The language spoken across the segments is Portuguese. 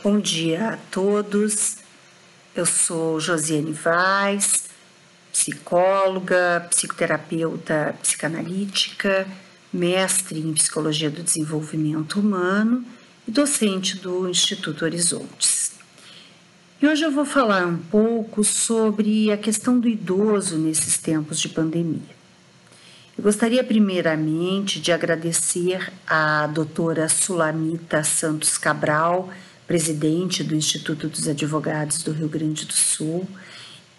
Bom dia a todos. Eu sou Josiane Vaz, psicóloga, psicoterapeuta psicanalítica, mestre em Psicologia do Desenvolvimento Humano e docente do Instituto Horizontes. E hoje eu vou falar um pouco sobre a questão do idoso nesses tempos de pandemia. Eu gostaria primeiramente de agradecer à doutora Sulamita Santos Cabral, presidente do Instituto dos Advogados do Rio Grande do Sul,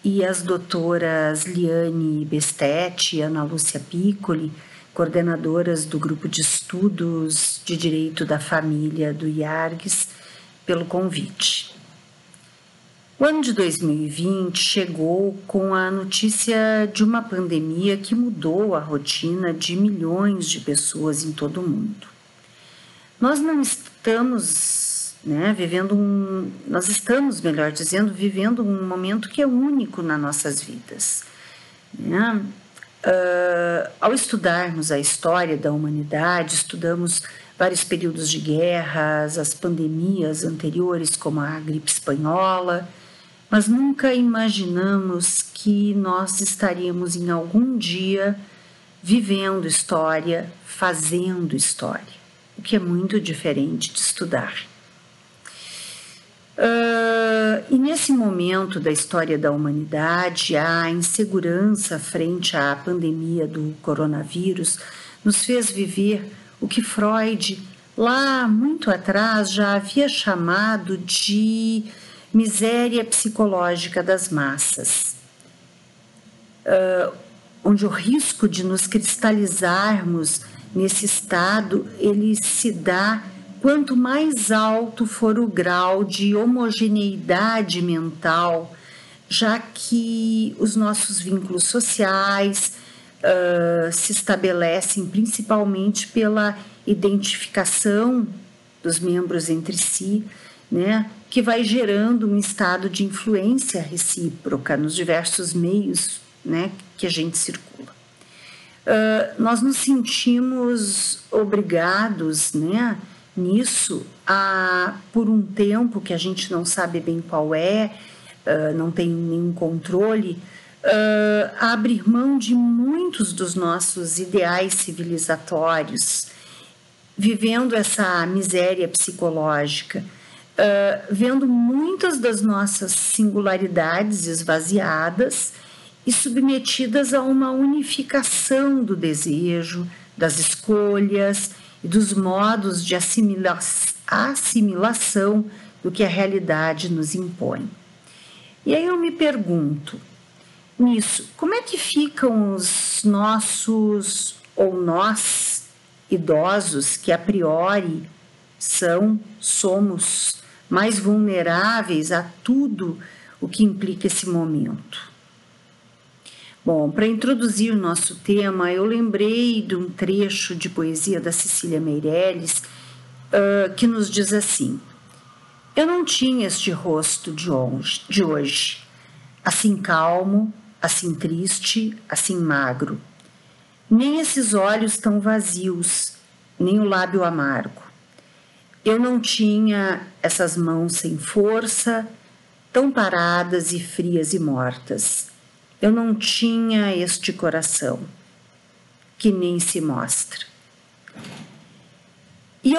e as doutoras Liane Bestetti e Ana Lúcia Piccoli, coordenadoras do Grupo de Estudos de Direito da Família do IARGS, pelo convite. O ano de 2020 chegou com a notícia de uma pandemia que mudou a rotina de milhões de pessoas em todo o mundo. Nós não estamos vivendo um momento que é único nas nossas vidas. Ao estudarmos a história da humanidade, estudamos vários períodos de guerras, as pandemias anteriores, como a gripe espanhola, mas nunca imaginamos que nós estaríamos em algum dia vivendo história, fazendo história, o que é muito diferente de estudar. E nesse momento da história da humanidade, a insegurança frente à pandemia do coronavírus nos fez viver o que Freud, lá muito atrás, já havia chamado de miséria psicológica das massas, onde o risco de nos cristalizarmos nesse estado, ele se dá quanto mais alto for o grau de homogeneidade mental, já que os nossos vínculos sociais se estabelecem principalmente pela identificação dos membros entre si, que vai gerando um estado de influência recíproca nos diversos meios que a gente circula. Nós nos sentimos obrigados, nisso, por um tempo que a gente não sabe bem qual não tem nenhum controle, a abrir mão de muitos dos nossos ideais civilizatórios, vivendo essa miséria psicológica, vendo muitas das nossas singularidades esvaziadas e submetidas a uma unificação do desejo, das escolhas e dos modos de assimilação do que a realidade nos impõe. E aí eu me pergunto, nisso, como é que ficam os nossos ou nós idosos que a priori somos mais vulneráveis a tudo o que implica esse momento? Bom, para introduzir o nosso tema, eu lembrei de um trecho de poesia da Cecília Meirelles que nos diz assim: eu não tinha este rosto de hoje, assim calmo, assim triste, assim magro, nem esses olhos tão vazios, nem o lábio amargo. Eu não tinha essas mãos sem força, tão paradas e frias e mortas. Eu não tinha este coração, que nem se mostra. E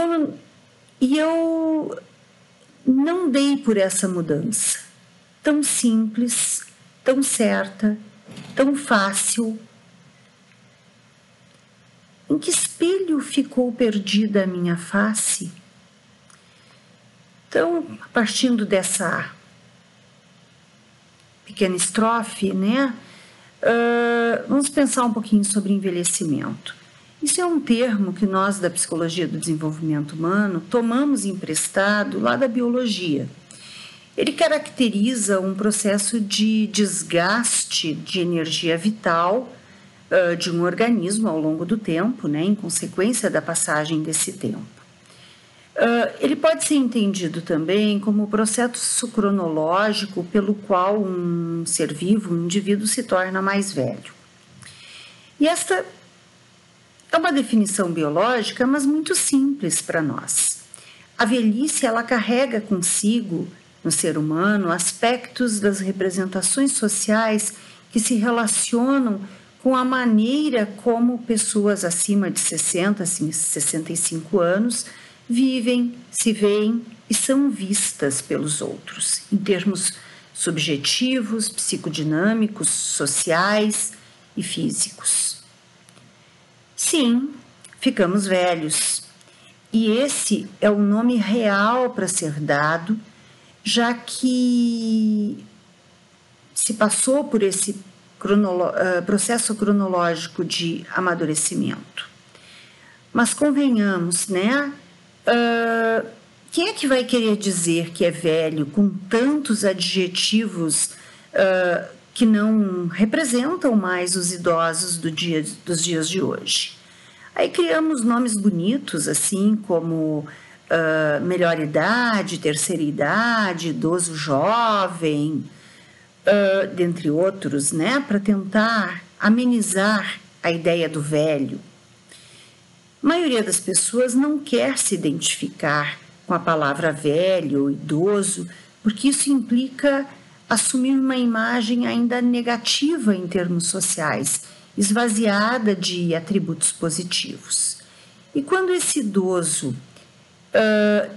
eu não dei por essa mudança, tão simples, tão certa, tão fácil. Em que espelho ficou perdida a minha face? Então, partindo dessa pequena estrofe, vamos pensar um pouquinho sobre envelhecimento. Isso é um termo que nós, da Psicologia do Desenvolvimento Humano, tomamos emprestado lá da biologia. Ele caracteriza um processo de desgaste de energia vital de um organismo ao longo do tempo, em consequência da passagem desse tempo. Ele pode ser entendido também como o processo cronológico pelo qual um ser vivo, um indivíduo, se torna mais velho. E esta é uma definição biológica, mas muito simples para nós. A velhice, ela carrega consigo, no ser humano, aspectos das representações sociais que se relacionam com a maneira como pessoas acima de 60, 65 anos vivem, se veem e são vistas pelos outros, em termos subjetivos, psicodinâmicos, sociais e físicos. Sim, ficamos velhos. E esse é o nome real para ser dado, já que se passou por esse processo cronológico de amadurecimento. Mas convenhamos, né? Quem é que vai querer dizer que é velho com tantos adjetivos que não representam mais os idosos dos dias de hoje? Aí criamos nomes bonitos, assim como melhor idade, terceira idade, idoso jovem, dentre outros, né, para tentar amenizar a ideia do velho. A maioria das pessoas não quer se identificar com a palavra velho ou idoso, porque isso implica assumir uma imagem ainda negativa em termos sociais, esvaziada de atributos positivos. E quando esse idoso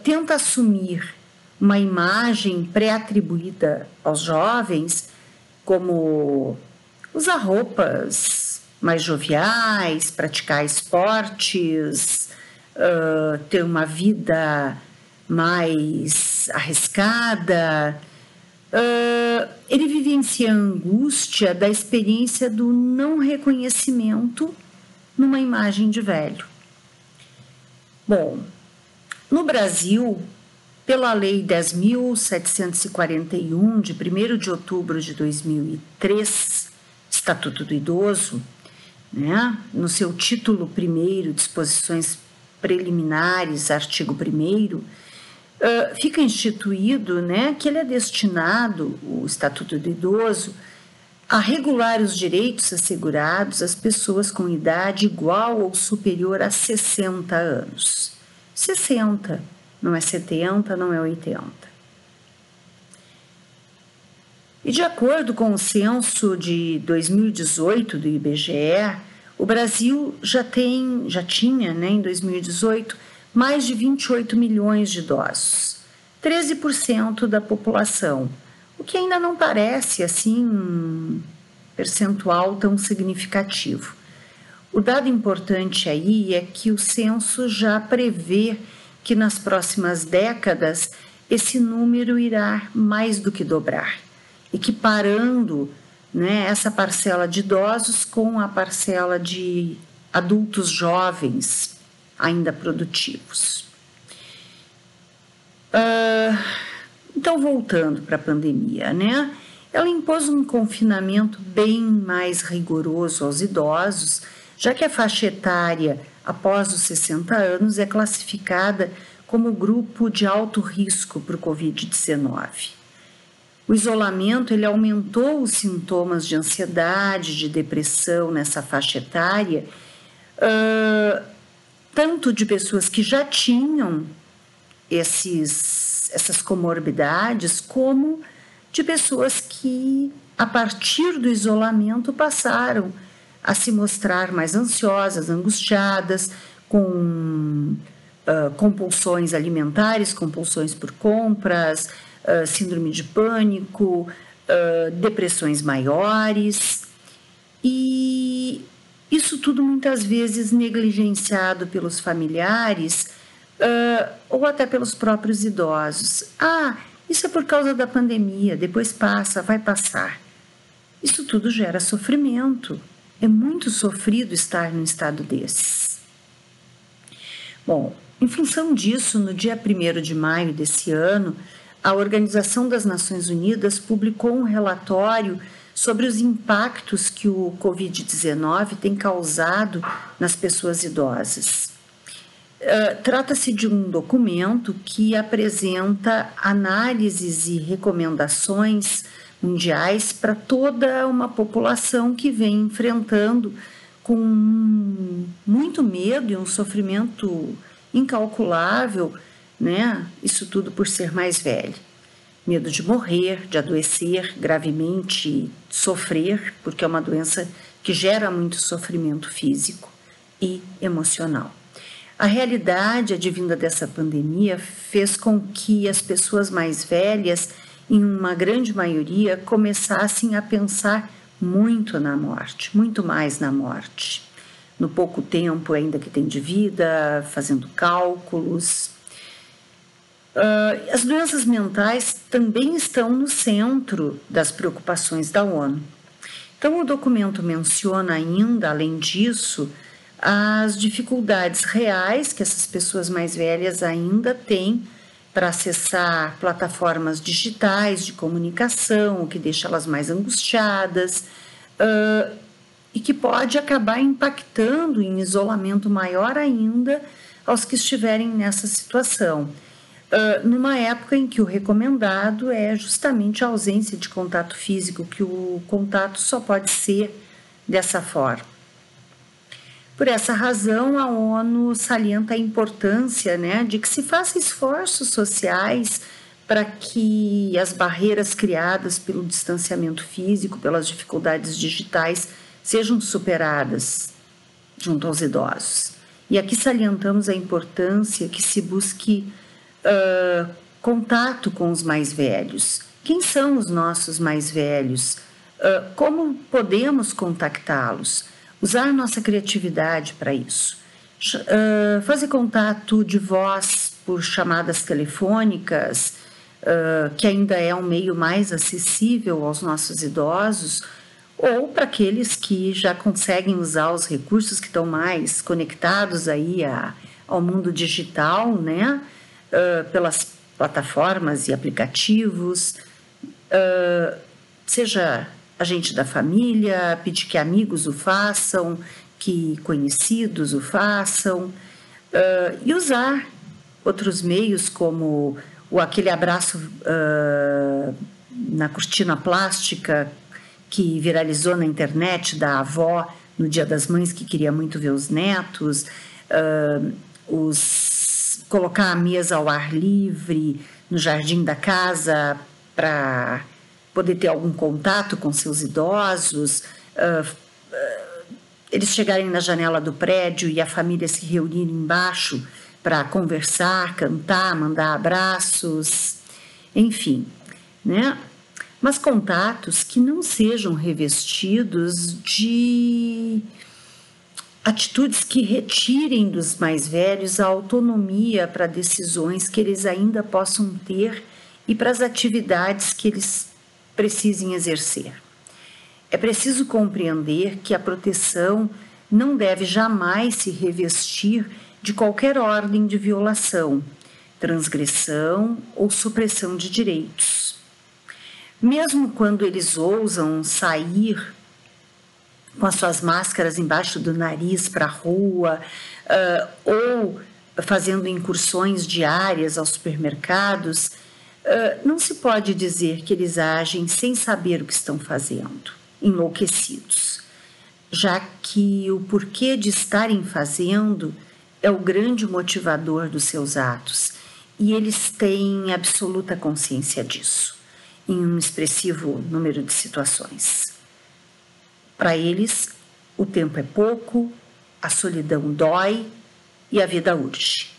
tenta assumir uma imagem pré-atribuída aos jovens, como usar roupas mais joviais, praticar esportes, ter uma vida mais arriscada, ele vivencia a angústia da experiência do não reconhecimento numa imagem de velho. Bom, no Brasil, pela Lei 10.741, de 1º de outubro de 2003, Estatuto do Idoso, né, no seu título 1º, Disposições Preliminares, artigo 1º, fica instituído, né, que ele é destinado, o Estatuto do Idoso, a regular os direitos assegurados às pessoas com idade igual ou superior a 60 anos. 60, não é 70, não é 80. E de acordo com o censo de 2018 do IBGE, o Brasil já tinha, né, em 2018, mais de 28 milhões de idosos, 13% da população, o que ainda não parece assim um percentual tão significativo. O dado importante aí é que o censo já prevê que nas próximas décadas esse número irá mais do que dobrar, equiparando, né, essa parcela de idosos com a parcela de adultos jovens ainda produtivos. Então, voltando para a pandemia, né? Ela impôs um confinamento bem mais rigoroso aos idosos, já que a faixa etária após os 60 anos é classificada como grupo de alto risco para o Covid-19. O isolamento ele aumentou os sintomas de ansiedade, de depressão nessa faixa etária, tanto de pessoas que já tinham essas comorbidades, como de pessoas que, a partir do isolamento, passaram a se mostrar mais ansiosas, angustiadas, com compulsões alimentares, compulsões por compras, síndrome de pânico, depressões maiores, e isso tudo muitas vezes negligenciado pelos familiares ou até pelos próprios idosos. Isso é por causa da pandemia, depois passa, vai passar. Isso tudo gera sofrimento. É muito sofrido estar num estado desses. Bom, em função disso, no dia 1º de maio desse ano, a Organização das Nações Unidas publicou um relatório sobre os impactos que o Covid-19 tem causado nas pessoas idosas. Trata-se de um documento que apresenta análises e recomendações mundiais para toda uma população que vem enfrentando com muito medo e um sofrimento incalculável né? Isso tudo por ser mais velho. Medo de morrer, de adoecer gravemente, sofrer, porque é uma doença que gera muito sofrimento físico e emocional. A realidade advinda dessa pandemia fez com que as pessoas mais velhas, em uma grande maioria, começassem a pensar muito na morte, muito mais na morte. No pouco tempo ainda que tem de vida, fazendo cálculos. As doenças mentais também estão no centro das preocupações da ONU. Então, o documento menciona ainda, além disso, as dificuldades reais que essas pessoas mais velhas ainda têm para acessar plataformas digitais de comunicação, o que deixa elas mais angustiadas, e que pode acabar impactando em isolamento maior ainda aos que estiverem nessa situação. Numa época em que o recomendado é justamente a ausência de contato físico, que o contato só pode ser dessa forma. Por essa razão, a ONU salienta a importância, né, de que se faça esforços sociais para que as barreiras criadas pelo distanciamento físico, pelas dificuldades digitais, sejam superadas junto aos idosos. E aqui salientamos a importância que se busque contato com os mais velhos. Quem são os nossos mais velhos? Como podemos contactá-los? Usar nossa criatividade para isso. Fazer contato de voz por chamadas telefônicas, que ainda é um meio mais acessível aos nossos idosos, ou para aqueles que já conseguem usar os recursos que estão mais conectados aí ao mundo digital, né? Pelas plataformas e aplicativos, seja a gente da família, pedir que amigos o façam, que conhecidos o façam, e usar outros meios como aquele abraço na cortina plástica que viralizou na internet da avó no Dia das Mães que queria muito ver os netos, colocar a mesa ao ar livre no jardim da casa para poder ter algum contato com seus idosos, eles chegarem na janela do prédio e a família se reunir embaixo para conversar, cantar, mandar abraços, enfim, né? Mas contatos que não sejam revestidos de atitudes que retirem dos mais velhos a autonomia para decisões que eles ainda possam ter e para as atividades que eles precisem exercer. É preciso compreender que a proteção não deve jamais se revestir de qualquer ordem de violação, transgressão ou supressão de direitos. Mesmo quando eles ousam sair com as suas máscaras embaixo do nariz para a rua, ou fazendo incursões diárias aos supermercados, não se pode dizer que eles agem sem saber o que estão fazendo, enlouquecidos, já que o porquê de estarem fazendo é o grande motivador dos seus atos, e eles têm absoluta consciência disso, em um expressivo número de situações. Para eles, o tempo é pouco, a solidão dói e a vida urge.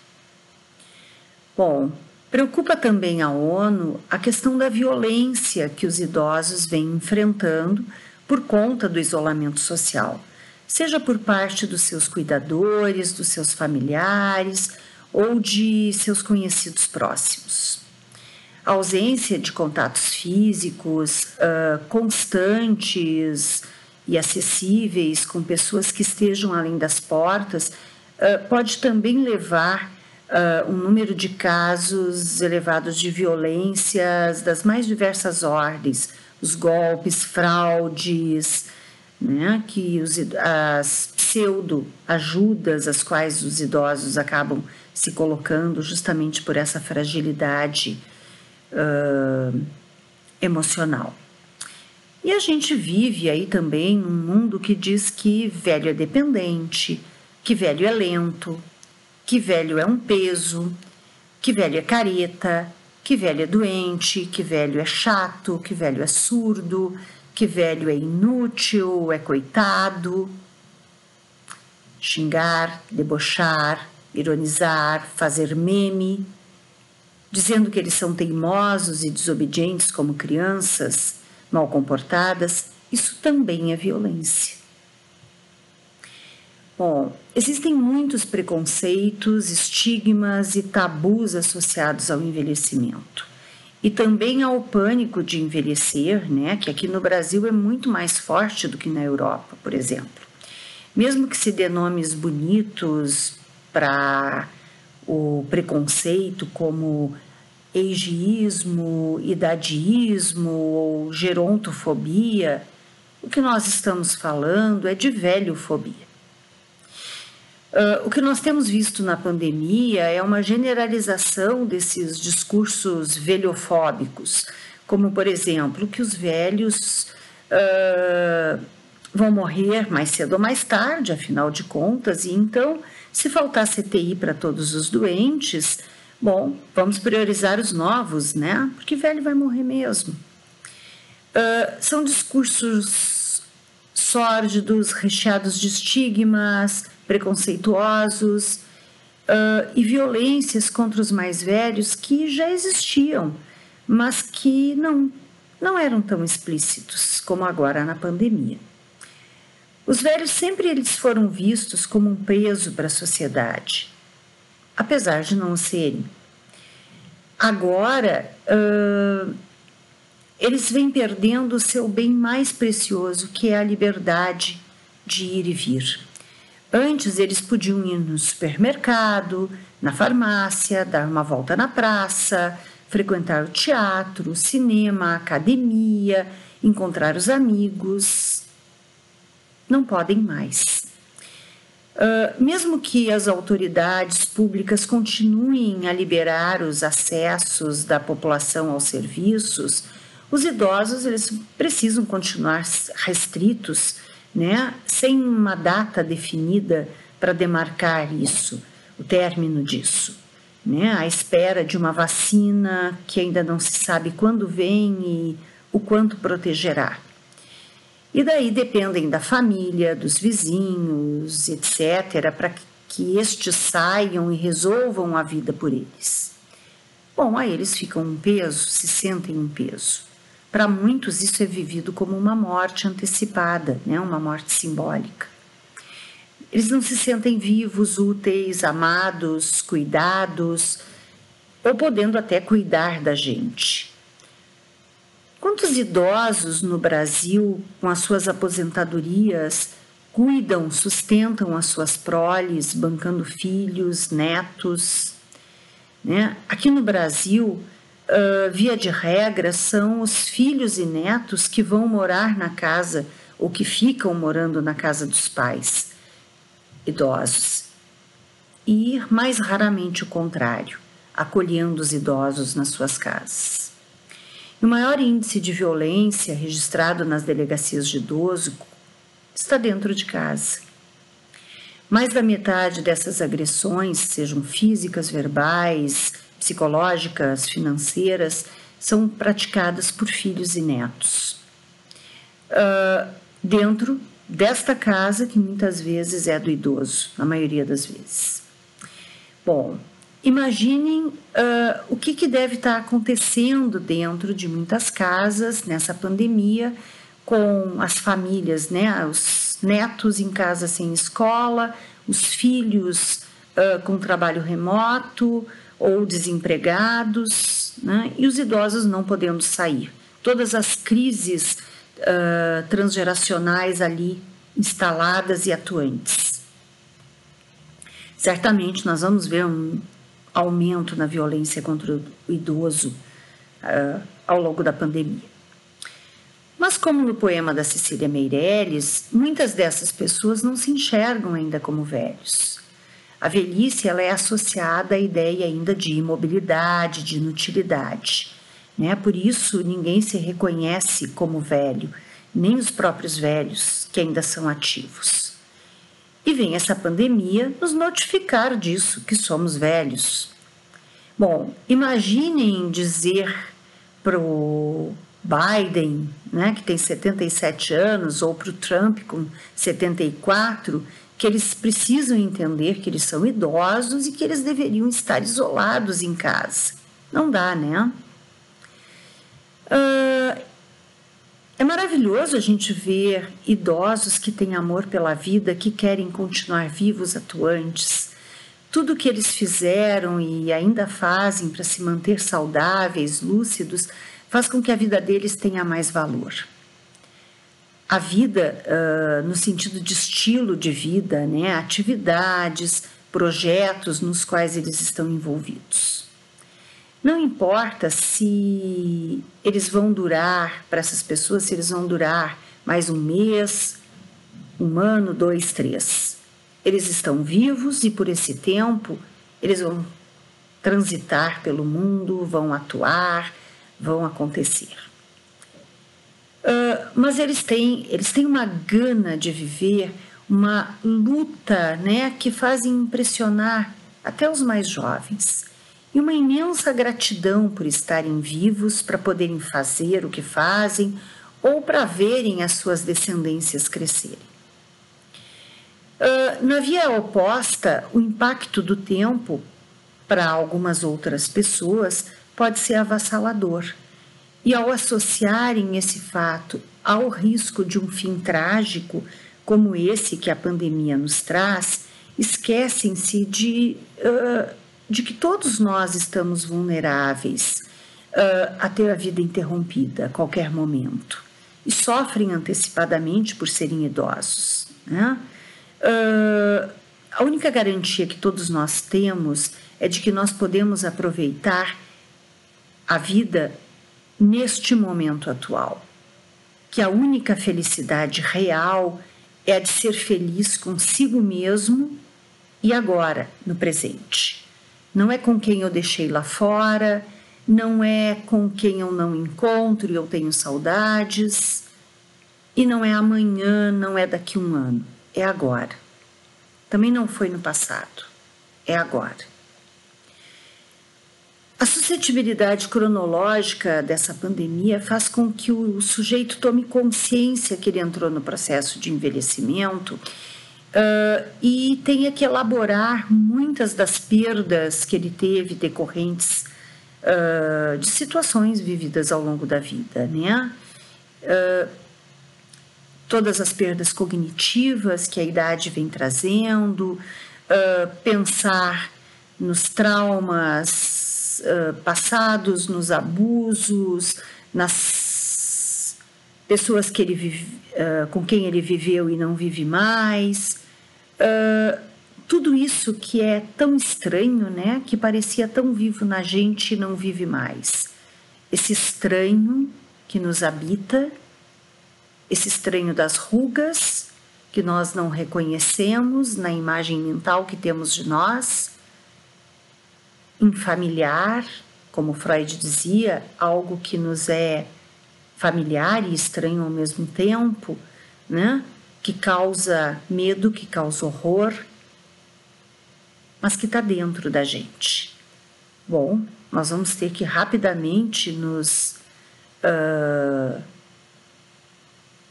Bom, preocupa também a ONU a questão da violência que os idosos vêm enfrentando por conta do isolamento social, seja por parte dos seus cuidadores, dos seus familiares ou de seus conhecidos próximos. A ausência de contatos físicos constantes e acessíveis com pessoas que estejam além das portas pode também levar um número de casos elevados de violências das mais diversas ordens, os golpes, fraudes, né, que as pseudo-ajudas às quais os idosos acabam se colocando justamente por essa fragilidade emocional. E a gente vive aí também um mundo que diz que velho é dependente, que velho é lento, que velho é um peso, que velho é careta, que velho é doente, que velho é chato, que velho é surdo, que velho é inútil, é coitado. Xingar, debochar, ironizar, fazer meme, dizendo que eles são teimosos e desobedientes como crianças, mal comportadas, isso também é violência. Bom, existem muitos preconceitos, estigmas e tabus associados ao envelhecimento. E também ao pânico de envelhecer, né, que aqui no Brasil é muito mais forte do que na Europa, por exemplo. Mesmo que se dê nomes bonitos para o preconceito, como ageísmo, idadismo ou gerontofobia, o que nós estamos falando é de velhofobia. O que nós temos visto na pandemia é uma generalização desses discursos velhofóbicos, como, por exemplo, que os velhos vão morrer mais cedo ou mais tarde, afinal de contas, e então, se faltar CTI para todos os doentes, bom, vamos priorizar os novos, né? Porque velho vai morrer mesmo. São discursos sórdidos, recheados de estigmas, preconceituosos e violências contra os mais velhos que já existiam, mas que não eram tão explícitos como agora na pandemia. Os velhos sempre eles foram vistos como um peso para a sociedade, apesar de não o serem. Agora, eles vêm perdendo o seu bem mais precioso, que é a liberdade de ir e vir. Antes, eles podiam ir no supermercado, na farmácia, dar uma volta na praça, frequentar o teatro, o cinema, a academia, encontrar os amigos. Não podem mais. Mesmo que as autoridades públicas continuem a liberar os acessos da população aos serviços, os idosos eles precisam continuar restritos, né, sem uma data definida para demarcar isso, o término disso, né, à espera de uma vacina que ainda não se sabe quando vem e o quanto protegerá. E daí dependem da família, dos vizinhos, etc., para que estes saiam e resolvam a vida por eles. Bom, aí eles ficam um peso, se sentem um peso. Para muitos isso é vivido como uma morte antecipada, né? Uma morte simbólica. Eles não se sentem vivos, úteis, amados, cuidados, ou podendo até cuidar da gente. Quantos idosos no Brasil, com as suas aposentadorias, cuidam, sustentam as suas proles, bancando filhos, netos, né? Aqui no Brasil, via de regra, são os filhos e netos que vão morar na casa ou que ficam morando na casa dos pais idosos. E mais raramente o contrário, acolhendo os idosos nas suas casas. O maior índice de violência registrado nas delegacias de idoso está dentro de casa. Mais da metade dessas agressões, sejam físicas, verbais, psicológicas, financeiras, são praticadas por filhos e netos. Dentro desta casa, que muitas vezes é do idoso, na maioria das vezes. Bom, imaginem o que deve estar acontecendo dentro de muitas casas nessa pandemia, com as famílias, né? Os netos em casa sem escola, os filhos com trabalho remoto ou desempregados, né? E os idosos não podendo sair. Todas as crises transgeracionais ali instaladas e atuantes. Certamente nós vamos ver um aumento na violência contra o idoso ao longo da pandemia. Mas como no poema da Cecília Meirelles, muitas dessas pessoas não se enxergam ainda como velhos. A velhice ela é associada à ideia ainda de imobilidade, de inutilidade, né? Por isso ninguém se reconhece como velho, nem os próprios velhos que ainda são ativos. E vem essa pandemia nos notificar disso, que somos velhos. Bom, imaginem dizer para o Biden, né, que tem 77 anos, ou para o Trump com 74, que eles precisam entender que eles são idosos e que eles deveriam estar isolados em casa. Não dá, né? É maravilhoso a gente ver idosos que têm amor pela vida, que querem continuar vivos, atuantes. Tudo que eles fizeram e ainda fazem para se manter saudáveis, lúcidos, faz com que a vida deles tenha mais valor. A vida, no sentido de estilo de vida, né? Atividades, projetos nos quais eles estão envolvidos. Não importa se eles vão durar, para essas pessoas, se eles vão durar mais um mês, um ano, 2, 3. Eles estão vivos e por esse tempo eles vão transitar pelo mundo, vão atuar, vão acontecer. Mas eles têm uma gana de viver, uma luta, né, que fazem impressionar até os mais jovens. E uma imensa gratidão por estarem vivos, para poderem fazer o que fazem ou para verem as suas descendências crescerem. Na via oposta, o impacto do tempo para algumas outras pessoas pode ser avassalador. E ao associarem esse fato ao risco de um fim trágico, como esse que a pandemia nos traz, esquecem-se de que todos nós estamos vulneráveis a ter a vida interrompida a qualquer momento e sofrem antecipadamente por serem idosos, né? A única garantia que todos nós temos é de que nós podemos aproveitar a vida neste momento atual, que a única felicidade real é a de ser feliz consigo mesmo e agora, no presente. Não é com quem eu deixei lá fora, não é com quem eu não encontro e eu tenho saudades, e não é amanhã, não é daqui a um ano, é agora. Também não foi no passado, é agora. A suscetibilidade cronológica dessa pandemia faz com que o sujeito tome consciência que ele entrou no processo de envelhecimento e tenha que elaborar muitas das perdas que ele teve decorrentes de situações vividas ao longo da vida, né? Todas as perdas cognitivas que a idade vem trazendo, pensar nos traumas passados, nos abusos, nas pessoas que com quem ele viveu e não vive mais. Tudo isso que é tão estranho, né? Que parecia tão vivo na gente e não vive mais. Esse estranho que nos habita, esse estranho das rugas que nós não reconhecemos na imagem mental que temos de nós, infamiliar, como Freud dizia, algo que nos é familiar e estranho ao mesmo tempo, né? Que causa medo, que causa horror, mas que está dentro da gente. Bom, nós vamos ter que rapidamente nos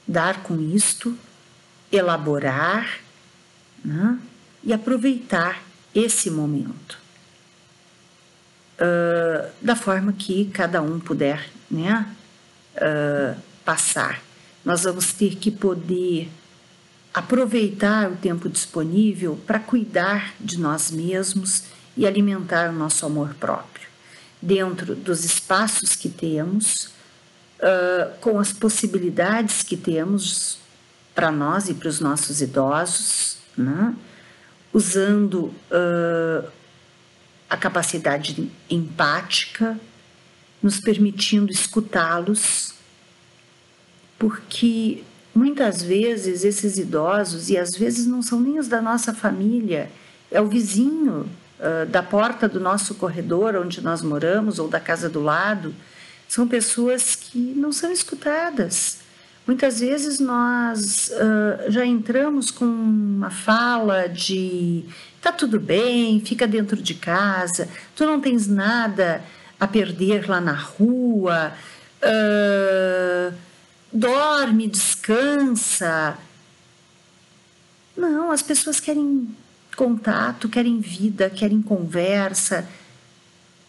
dar com isto, elaborar, né? E aproveitar esse momento da forma que cada um puder, né? Passar. Nós vamos ter que poder aproveitar o tempo disponível para cuidar de nós mesmos e alimentar o nosso amor próprio, dentro dos espaços que temos, com as possibilidades que temos para nós e para os nossos idosos, né? Usando a capacidade empática, nos permitindo escutá-los, porque muitas vezes esses idosos, e às vezes não são nem os da nossa família, é o vizinho da porta do nosso corredor onde nós moramos ou da casa do lado, são pessoas que não são escutadas, Muitas vezes nós já entramos com uma fala de tá tudo bem, fica dentro de casa, tu não tens nada a perder lá na rua, dorme, descansa. Não, as pessoas querem contato, querem vida, querem conversa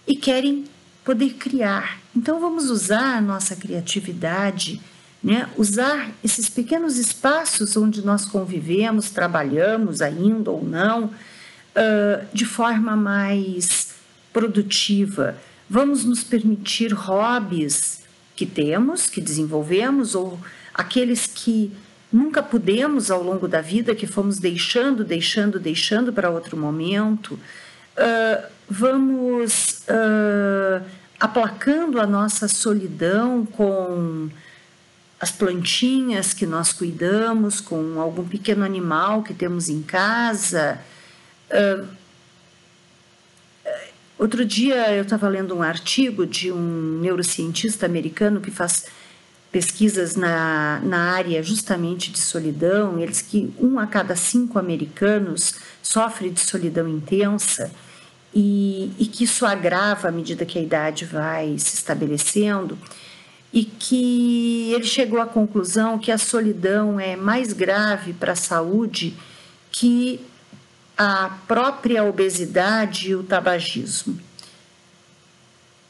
e querem poder criar. Então vamos usar a nossa criatividade, né? Usar esses pequenos espaços onde nós convivemos, trabalhamos ainda ou não, de forma mais produtiva. Vamos nos permitir hobbies que temos, que desenvolvemos, ou aqueles que nunca pudemos ao longo da vida, que fomos deixando para outro momento. Vamos aplacando a nossa solidão com as plantinhas que nós cuidamos, com algum pequeno animal que temos em casa. Outro dia eu estava lendo um artigo de um neurocientista americano que faz pesquisas na área justamente de solidão. Ele diz que 1 a cada 5 americanos sofre de solidão intensa e que isso agrava à medida que a idade vai se estabelecendo, e que ele chegou à conclusão que a solidão é mais grave para a saúde que a própria obesidade e o tabagismo.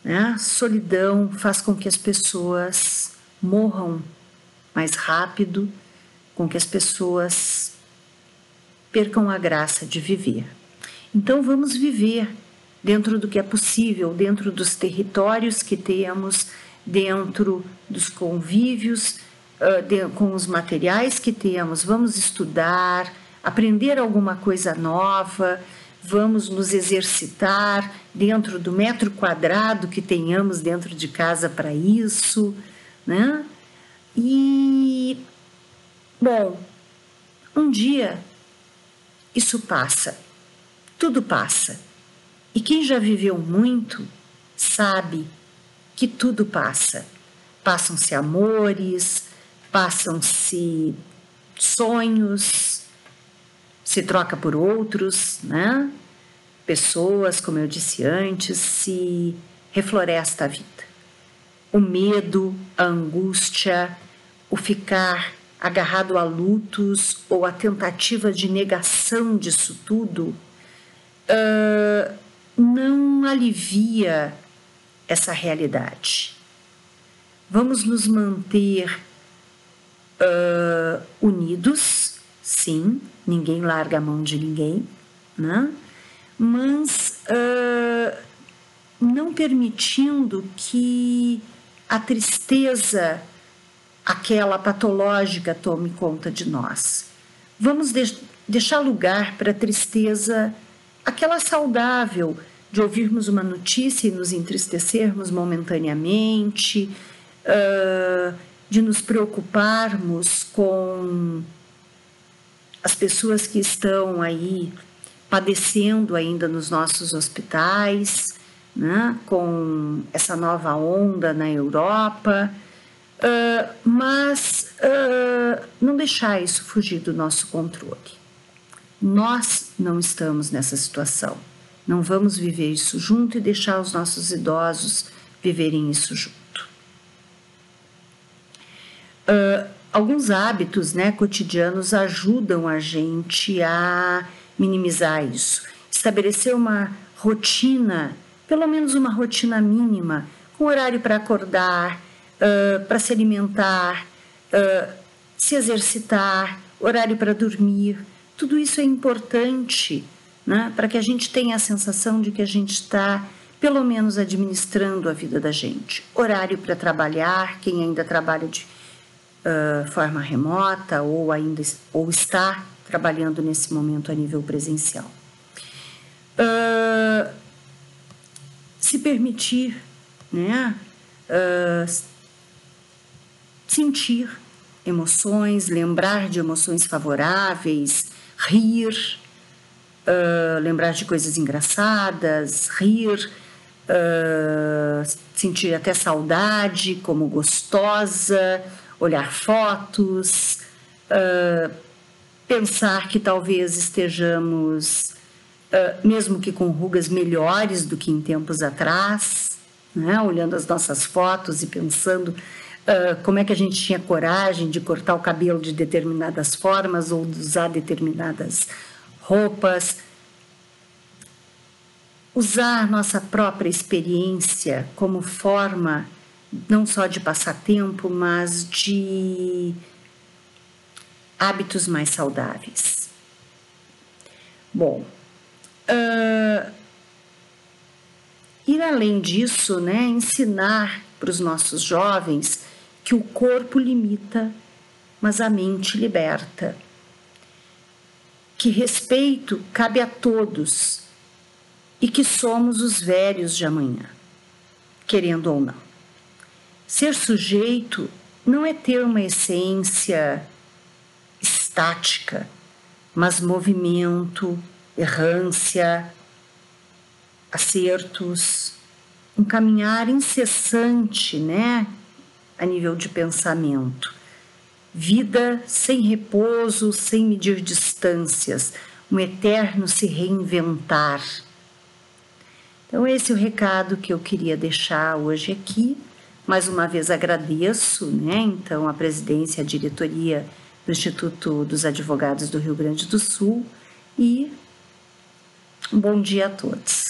A solidão faz com que as pessoas morram mais rápido, com que as pessoas percam a graça de viver. Então vamos viver dentro do que é possível, dentro dos territórios que temos, dentro dos convívios, com os materiais que temos. Vamos estudar, aprender alguma coisa nova, vamos nos exercitar dentro do metro quadrado que tenhamos dentro de casa para isso, né? E, bom, um dia isso passa, tudo passa. E quem já viveu muito sabe que tudo passa. Passam-se amores, passam-se sonhos, se troca por outros, né? Pessoas, como eu disse antes, se refloresta a vida. O medo, a angústia, o ficar agarrado a lutos ou a tentativa de negação disso tudo não alivia essa realidade. Vamos nos manter unidos, sim, ninguém larga a mão de ninguém, né? Mas não permitindo que a tristeza, aquela patológica, tome conta de nós. Vamos deixar lugar para a tristeza, aquela saudável, de ouvirmos uma notícia e nos entristecermos momentaneamente, de nos preocuparmos com as pessoas que estão aí padecendo ainda nos nossos hospitais, né, com essa nova onda na Europa, mas não deixar isso fugir do nosso controle. Nós não estamos nessa situação. Não vamos viver isso junto e deixar os nossos idosos viverem isso junto. Alguns hábitos, né, cotidianos ajudam a gente a minimizar isso. Estabelecer uma rotina, pelo menos uma rotina mínima, com horário para acordar, para se alimentar, se exercitar, horário para dormir. Tudo isso é importante, né, para que a gente tenha a sensação de que a gente está, pelo menos, administrando a vida da gente. Horário para trabalhar, quem ainda trabalha de forma remota ou está trabalhando nesse momento a nível presencial. Se permitir, né, sentir emoções, lembrar de emoções favoráveis, rir, lembrar de coisas engraçadas, rir, sentir até saudade como gostosa olhar fotos, pensar que talvez estejamos, mesmo que com rugas melhores do que em tempos atrás, né? Olhando as nossas fotos e pensando como é que a gente tinha coragem de cortar o cabelo de determinadas formas ou de usar determinadas roupas. Usar nossa própria experiência como forma não só de passar tempo, mas de hábitos mais saudáveis. Bom, ir além disso, né, ensinar para os nossos jovens que o corpo limita, mas a mente liberta. Que respeito cabe a todos e que somos os velhos de amanhã, querendo ou não. Ser sujeito não é ter uma essência estática, mas movimento, errância, acertos, um caminhar incessante, né, a nível de pensamento. Vida sem repouso, sem medir distâncias, um eterno se reinventar. Então esse é o recado que eu queria deixar hoje aqui. Mais uma vez agradeço, né, então, a presidência e a diretoria do Instituto dos Advogados do Rio Grande do Sul e um bom dia a todos.